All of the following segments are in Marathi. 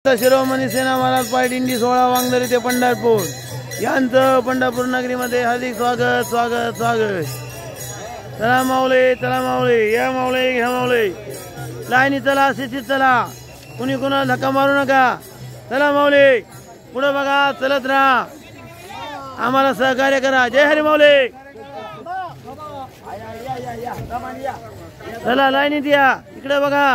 शिरोमणी सेना महाराज पायदिंडी 16 वांगदरी ते पंढरपूर यांचं पंढरपूर नगरीमध्ये हार्दिक स्वागत स्वागत स्वागत। चला माऊले या माऊले घ्या माऊले, लाईनी चला, शिस्तीत चला, कुणी कुणाला धक्का मारू नका। चला माऊले, पुढे बघा, चलत राहा, आम्हाला सहकार्य करा। जय हरी माऊले। चला लाईनीत या, इकडे बघा।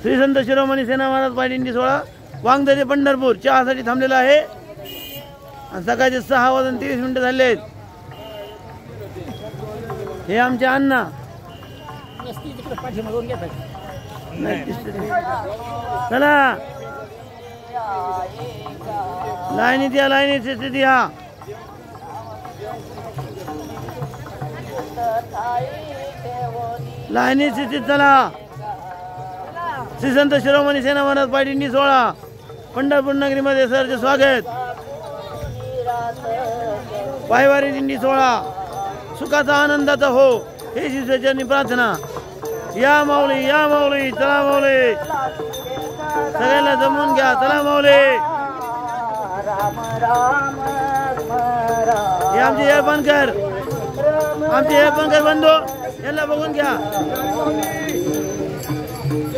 श्री संत शिरोमणी सेना महाराज पायदिंडी 16 वांगदरी पंढरपूर चहासाठी थांबलेला आहे। सकाळचे 6:30 झालेत। हे आमचे अण्णा चला लाईनीत या, लाईनीत स्थितीत या। लाईनीत स्थितीत चला। श्री संत शिरोमणी सेना महाराज पायदिंडी 16 पंढरपूर नगरीमध्ये सरचे स्वागत। पायवारी दिंडी 16 सुखाचा आनंदाचा हो, हे शिवचरणी प्रार्थना। या माऊली या माऊली, चला माऊली, सगळ्यांना जमवून घ्या। चला माऊली, हे आमचे हेरपणकर, आमचे हेरपणकर बंधू, यांना बघून घ्या।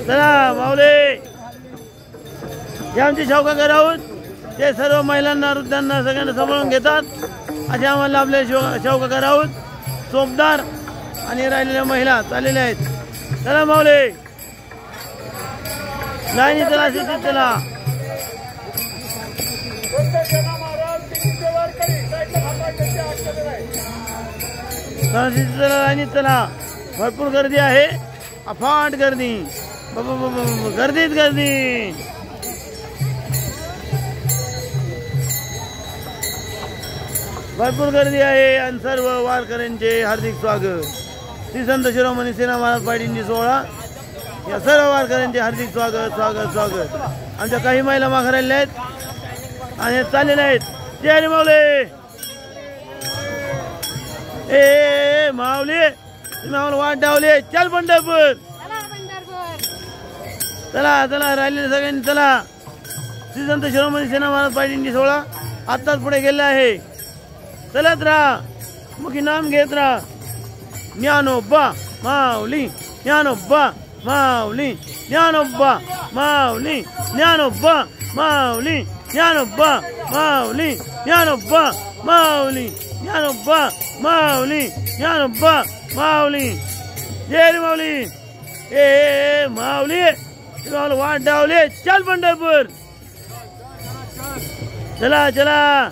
चला माऊली, हे आमचे शावकाका राऊत, ते सर्व महिलांना, वृद्धांना सगळ्यांना सांभाळून घेतात। असे आम्हाला आपले शावकाका राऊत, चोपदार आणि राहिलेल्या महिला चाललेल्या आहेत। चला माऊली, लाईनी चला, शिस्तीत चला। शिस्तीत चला, लाईनीत चला। भरपूर गर्दी आहे, अफाट गर्दी, गर्दीत गर्दी। भरपूर गर्दी आहे आणि सर्व वारकऱ्यांचे हार्दिक स्वागत। श्री संत शिरोमणी सेना महाराज पायदिंडी 16 या सर्व वारकऱ्यांचे हार्दिक स्वागत स्वागत स्वागत। आमच्या काही महिला मागे राहिल्या आहेत आणि चाललेल्या आहेत। जय हरी माऊली। ए माऊली, तुम्ही आम्हाला वाट डावली, चल पंढरपूर। चला चला, राहिलेले सगळ्यांनी चला। श्री संत शिरोमणी सेना महाराज पायदिंडी 16 आत्ताच पुढे गेले आहे। चलत राहा, मुखी नाम घेत राहा। ज्ञानोबा माऊली, ज्ञानोबा माऊली, ज्ञानोबा माऊली, ज्ञानोबा माऊली, ज्ञानोबा माऊली, ज्ञानोबा माऊली, ज्ञानोबा माऊली, ज्ञानोबा माऊली। जय हरी माऊली। ए माऊली, तुम्हाला वाट डावले, चल पंढरपूर। चला चला,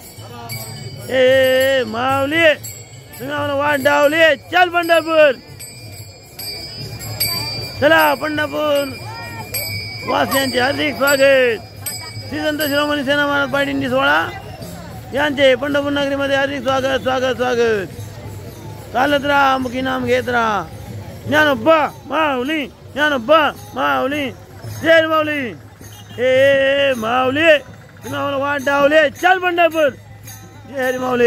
ए माऊली, तुम्ही आम्हाला वाट डावली, चल पंढरपूर। चला पंढरपूर वासियांचे हार्दिक स्वागत। श्री संत शिरोमणी सेना महाराज पायदिंडी 16 यांचे पंढरपूर नगरीमध्ये हार्दिक स्वागत स्वागत स्वागत। चालत राहा, मुखी नाम घेत राहा। ज्ञानोबा माऊली, ज्ञानोबा माऊली, जय माऊली। हे माऊली, तुम्ही आम्हाला वाट डावले, चल पंढरपूर। जय हरी माऊली।